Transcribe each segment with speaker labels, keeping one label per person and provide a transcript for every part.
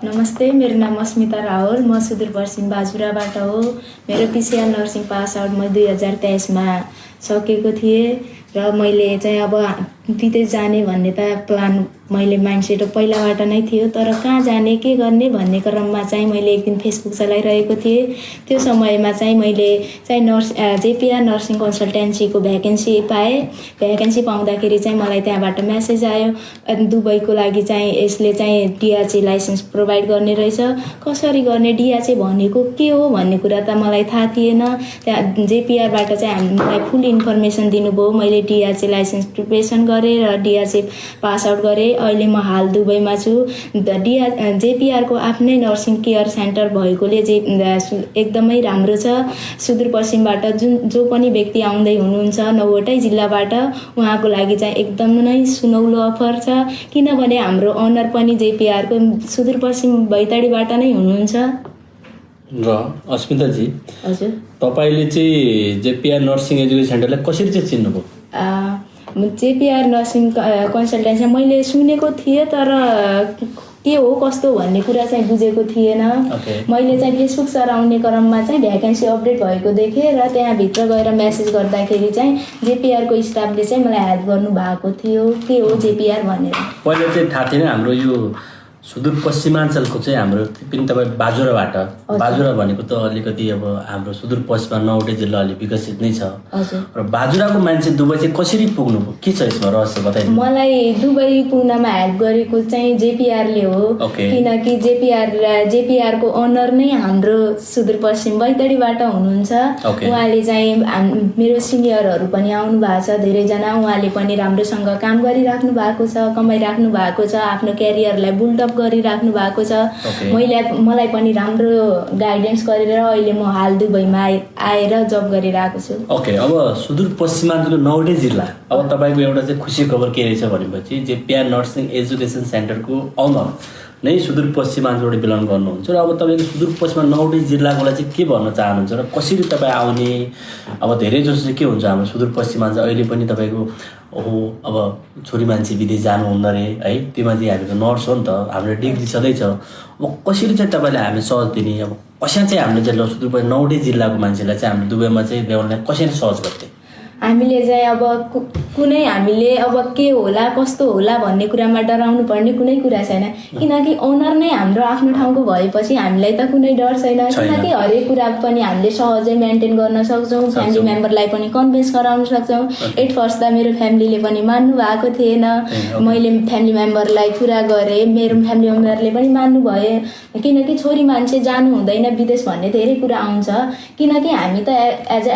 Speaker 1: नमस्ते, मेरो नाम अस्मिता राहुल। म सुदूरपश्चिम बाजुराबाट हो। मेरो पिसिआर नर्सिङ पास आउट म 2023मा सकेको थिएँ र मैले चाहिँ अब विदेश जाने भन्ने त प्लान मैले माइन्डसेट पहिलाबाट नै थियो, तर कहाँ जाने के गर्ने भन्ने क्रममा चाहिँ मैले एक दिन फेसबुक चलाइरहेको थिएँ। त्यो समयमा चाहिँ मैले चाहिँ जेपिआर नर्सिङ कन्सल्टेन्सीको भ्याकेन्सी पाएँ। भ्याकेन्सी पाउँदाखेरि चाहिँ मलाई त्यहाँबाट मेसेज आयो दुबईको लागि चाहिँ यसले चाहिँ डिआरसी लाइसेन्स प्रोभाइड गर्ने रहेछ। कसरी गर्ने, डिआरसी भनेको के हो भन्ने कुरा त मलाई थाहा थिएन। त्यहाँ जेपिआरबाट चाहिँ हामीलाई फुल इन्फर्मेसन दिनुभयो। मैले डिआरसी लाइसेन्स प्रिपरेसन गरेँ र डिआरसी पास आउट गरेँ। अहिले म हाल दुबईमा छु। जेपिआरको आफ्नै नर्सिङ केयर सेन्टर भएकोले एकदमै राम्रो छ। सुदूरपश्चिमबाट जो पनि व्यक्ति आउँदै हुनुहुन्छ 9वटै जिल्लाबाट, उहाँको लागि चाहिँ एकदमै सुनौलो अफर छ। किनभने हाम्रो अनर पनि जेपिआरको सुदूरपश्चिम बैतडीबाट नै हुनुहुन्छ।
Speaker 2: र अस्मिताजी,
Speaker 1: हजुर,
Speaker 2: तपाईँले चाहिँ जेपिआर नर्सिङ एजुकेसन सेन्टरलाई कसरी चाहिँ चिन्नुभयो?
Speaker 1: जेपिआर नर्सिङ कन्सल्टेन्सी मैले सुनेको थिएँ, तर के हो कस्तो भन्ने कुरा चाहिँ बुझेको थिएन। मैले चाहिँ फेसबुक चलाउने क्रममा चाहिँ भ्याकेन्सी अपडेट भएको देखेँ र त्यहाँभित्र गएर मेसेज गर्दाखेरि चाहिँ जेपिआरको स्टाफले चाहिँ मलाई हेल्प गर्नुभएको थियो के हो जेपिआर भनेर।
Speaker 2: पहिला चाहिँ थाहा थिएन। हाम्रो यो सुदूरपश्चिमाञ्चलको चाहिँ हाम्रो पनि तपाईँ बाजुराबाट, बाजुरा भनेको त अलिकति अब हाम्रो सुदूरपश्चिममा 9वटै जिल्ला अलि विकसित नै छ। र बाजुराको मान्छे दुबई चाहिँ कसरी पुग्नुभयो, के छ यसमा रहस्य बताइदिनु?
Speaker 1: मलाई दुबई पुग्नमा हेल्प गरेको चाहिँ जेपिआरले हो। किनकि जेपिआरको ओनर नै हाम्रो सुदूरपश्चिम बैतडीबाट हुनुहुन्छ। उहाँले चाहिँ मेरो सिनियरहरू पनि आउनु भएको छ धेरैजना। उहाँले पनि राम्रोसँग काम गरिराख्नु भएको छ, कमाइराख्नु भएको छ, आफ्नो क्यारियरलाई बुल्डअप गरिराख्नु भएको छ। मलाई पनि राम्रो गाइडेन्स गरेर अहिले म हाल दुबईमा आएर जब गरिरहेको छु।
Speaker 2: अब सुदूरपश्चिमाञ्चलको 9वटै जिल्ला, अब तपाईँको एउटा चाहिँ खुसी खबर के रहेछ भनेपछि जेपिआर नर्सिङ एजुकेसन सेन्टरको अनर नै सुदूरपश्चिमाञ्चलबाट बिलङ गर्नुहुन्छ। र अब तपाईँको सुदूरपश्चिममा 9वटै जिल्लाकोलाई चाहिँ के भन्न चाहनुहुन्छ र कसरी तपाईँ आउने? अब धेरै जसो चाहिँ के हुन्छ हाम्रो सुदूरपश्चिमाञ्चल अहिले पनि तपाईँको अब छोरी मान्छे विदेश जानुहुन्न रे है, त्योमा चाहिँ हामीको नर्स हो नि त, हाम्रो डिग्री छँदैछ। अब कसरी चाहिँ तपाईँले हामी सहज दिने? अब कसरी चाहिँ हामीले चाहिँ सुदूरपश्चिम 9वटै जिल्लाको मान्छेलाई चाहिँ हाम्रो दुबईमा चाहिँ ल्याउनलाई कसरी सहज गर्थ्यो?
Speaker 1: हामीले चाहिँ अब कुनै हामीले अब के होला कस्तो होला भन्ने कुरामा डराउनु पर्ने कुनै कुरा छैन। किनकि ओनर नै हाम्रो आफ्नो ठाउँको भएपछि हामीलाई त कुनै डर छैन। किनकि हरेक कुरा पनि हामीले सहजै मेन्टेन गर्न सक्छौँ। फ्यामिली मेम्बरलाई पनि कन्भिन्स गराउन सक्छौँ। एट फर्स्ट त मेरो फ्यामिलीले पनि मान्नु भएको थिएन। मैले फ्यामिली मेम्बरलाई कुरा गरेँ, मेरो फ्यामिली मेम्बरले पनि मान्नु भए। किनकि छोरी मान्छे जानु हुँदैन विदेश भन्ने धेरै कुरा आउँछ। किनकि हामी त एज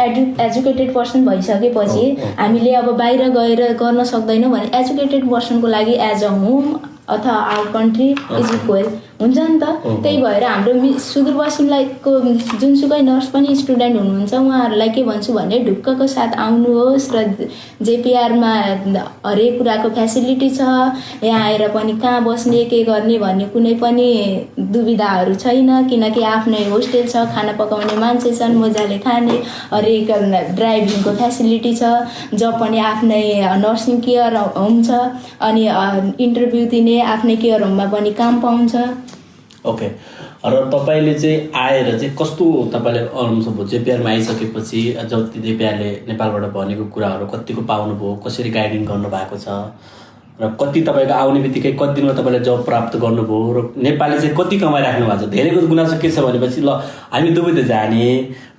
Speaker 1: एजुकेटेड पर्सन भइसकेपछि हामीले अब बाहिर गएर गर्न सक्दैनौँ भने एजुकेटेड पर्सनको लागि एज अ होम अथवा आउट कन्ट्री इज इक्वल हुन्छ नि त। त्यही भएर हाम्रो सुदूरपश्चिमको जुनसुकै नर्स पनि स्टुडेन्ट हुनुहुन्छ उहाँहरूलाई के भन्छु भने ढुक्कको साथ आउनुहोस् र जेपिआरमा हरेक कुराको फेसिलिटी छ। यहाँ आएर पनि कहाँ बस्ने के गर्ने भन्ने कुनै पनि दुविधाहरू छैन। किनकि आफ्नै होस्टेल छ, खाना पकाउने मान्छे छन्, मजाले खाने, हरेक ड्राइभिङको फेसिलिटी छ, जब पनि आफ्नै नर्सिङ केयर होम छ, अनि इन्टरभ्यू दिने आफ्नै केयर होममा पनि काम पाउँछ।
Speaker 2: र तपाईँले चाहिँ आएर चाहिँ कस्तो तपाईँले अनुभव भयो जेपिआरमा आइसकेपछि? जति जेपिआरले नेपालबाट भनेको कुराहरू कतिको पाउनुभयो, कसरी गाइडिङ गर्नुभएको छ र कति तपाईँको आउने बित्तिकै कति दिनमा तपाईँले जब प्राप्त गर्नुभयो र नेपाली चाहिँ कति कमाइराख्नु भएको छ? धेरैको गुनासो के छ भनेपछि ल हामी दुबई त जाने,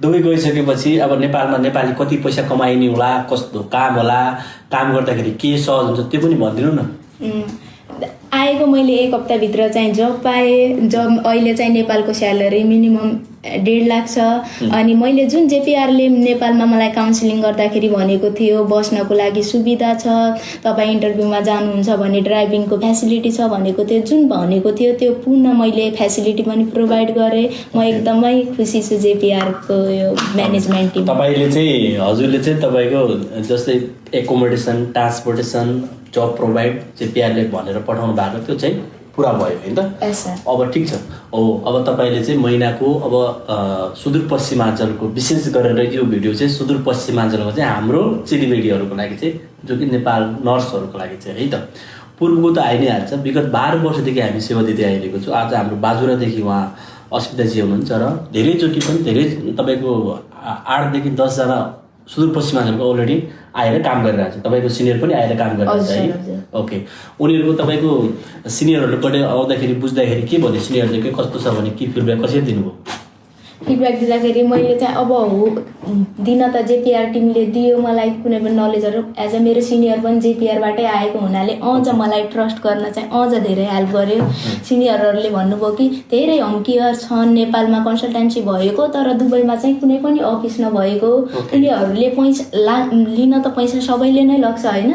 Speaker 2: दुबई गइसकेपछि अब नेपालमा नेपाली कति पैसा कमाइने होला, कस्तो काम होला, काम गर्दाखेरि के सहज हुन्छ त्यो पनि भनिदिनु न।
Speaker 1: आएको मैले 1 हप्ताभित्र चाहिँ जब पाएँ। जब अहिले चाहिँ नेपालको स्यालेरी मिनिमम 1.5 लाख छ। अनि मैले जुन जेपिआरले नेपालमा मलाई काउन्सिलिङ गर्दाखेरि भनेको थियो बस्नको लागि सुविधा छ, तपाईँ इन्टरभ्यूमा जानुहुन्छ भने ड्राइभिङको फेसिलिटी छ भनेको थियो, जुन भनेको थियो त्यो पूर्ण मैले फेसिलिटी पनि प्रोभाइड गरेँ। म एकदमै खुसी छु जेपिआरको यो म्यानेजमेन्ट टिम।
Speaker 2: तपाईँले चाहिँ हजुरले चाहिँ तपाईँको जस्तै एकोमोडेसन, ट्रान्सपोर्टेसन, जब प्रोभाइड जेपिआरले भनेर पठाउनु भएको त्यो चाहिँ पुरा भयो होइन त? अब ठिक छ। अब तपाईँले चाहिँ महिनाको अब सुदूरपश्चिमाञ्चलको विशेष गरेर यो भिडियो चाहिँ सुदूरपश्चिमाञ्चलको चाहिँ हाम्रो चेलीबेटीहरूको लागि चाहिँ जो कि नेपाल नर्सहरूको लागि चाहिँ है त पूर्वको त आइ नै हाल्छ। विगत 12 वर्षदेखि हामी सेवा दिँदै आइरहेको छु। आज हाम्रो बाजुरादेखि उहाँ अस्मिताजी हुनुहुन्छ र धेरैचोटि पनि धेरै तपाईँको 8 देखि 10 जना सुदूरपश्चिमाञ्चलको अलरेडी आएर काम गरिरहेको छ। तपाईँको सिनियर पनि आएर काम गरिरहेको छ है। ओके, उनीहरूको तपाईँको सिनियरहरूबाट आउँदाखेरि बुझ्दाखेरि के भन्यो? सिनियरले के कस्तो छ भने के फिडब्याक कसरी दिनुभयो?
Speaker 1: फिडब्याक दिँदाखेरि मैले चाहिँ अब हो दिन त जेपिआर टिमले दियो मलाई कुनै पनि नलेजहरू। एज अ मेरो सिनियर पनि जेपिआरबाटै आएको हुनाले अझ मलाई ट्रस्ट गर्न चाहिँ अझ धेरै हेल्प गर्यो। सिनियरहरूले भन्नुभयो कि धेरै होमकेयर छन् नेपालमा, कन्सल्टेन्सी भएको तर दुबईमा चाहिँ कुनै पनि अफिस नभएको। उनीहरूले पैसा लिन त पैसा सबैले नै लाग्छ होइन,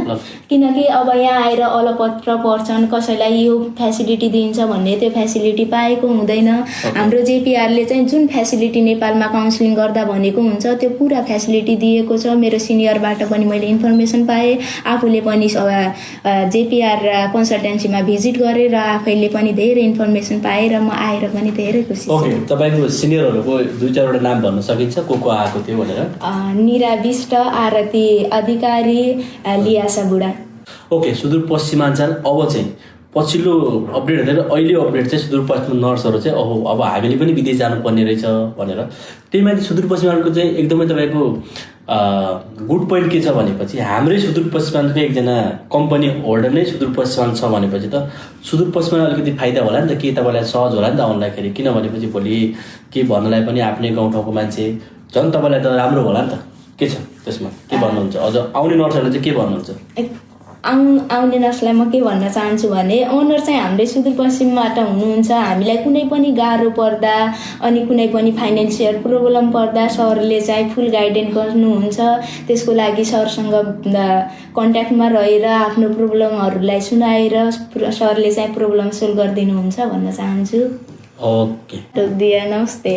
Speaker 1: किनकि अब यहाँ आएर अलपत्र पर्छन्, कसैलाई यो फेसिलिटी दिन्छ भन्ने त्यो फेसिलिटी पाएको हुँदैन। हाम्रो जेपिआरले चाहिँ जुन फेसिलिटी नेपालमा काउन्सिलिङ गर्दा भनेको हुन्छ त्यो पुरा फेसिलिटी दिएको छ। मेरो सिनियरबाट पनि मैले इन्फर्मेसन पाएँ, आफूले पनि जेपिआर कन्सल्टेन्सीमा भिजिट गरेर आफैले पनि धेरै इन्फर्मेसन पाएँ र म आएर पनि धेरै खुसी छु।
Speaker 2: ओके, तपाईँको सिनियरहरूको 2-4 नाम भन्न सकिन्छ को आएको थियो भनेर?
Speaker 1: निरा विष्ट, आरती अधिकारी, लियासा बुढा।
Speaker 2: ओके, सुदूरपश्चिमाञ्चल अब चाहिँ पछिल्लो अपडेट हेरेर अहिले अपडेट चाहिँ सुदूरपश्चिम नर्सहरू चाहिँ अब हामीले पनि विदेश जानुपर्ने रहेछ भनेर। त्यही माथि सुदूरपश्चिमाञ्चलको चाहिँ एकदमै तपाईँको गुड पोइन्ट के छ भनेपछि हाम्रै सुदूरपश्चिमाञ्चलको एकजना कम्पनी होल्डर नै सुदूरपश्चिमाञ्चल छ भनेपछि त सुदूरपश्चिममा अलिकति फाइदा होला नि त, के तपाईँलाई सहज होला नि त आउनलाई। किनभनेपछि भोलि के भन्नलाई पनि आफ्नै गाउँठाउँको मान्छे झन् तपाईँलाई त राम्रो होला नि त। के छ त्यसमा के भन्नुहुन्छ? अझ आउने नर्सहरूलाई चाहिँ के भन्नुहुन्छ?
Speaker 1: आउने नर्सलाई म के भन्न चाहन्छु भने ओनर चाहिँ हाम्रै सुदूरपश्चिमबाट हुनुहुन्छ। हामीलाई कुनै पनि गाह्रो पर्दा अनि कुनै पनि फाइनेन्सियल प्रब्लम पर्दा सरले चाहिँ फुल गाइडेन्स गर्नुहुन्छ। त्यसको लागि सरसँग कन्ट्याक्टमा रहेर आफ्नो प्रब्लमहरूलाई सुनाएर सरले चाहिँ प्रब्लम सोल्भ गरिदिनुहुन्छ भन्न चाहन्छु।
Speaker 2: ओके,
Speaker 1: दिया नमस्ते।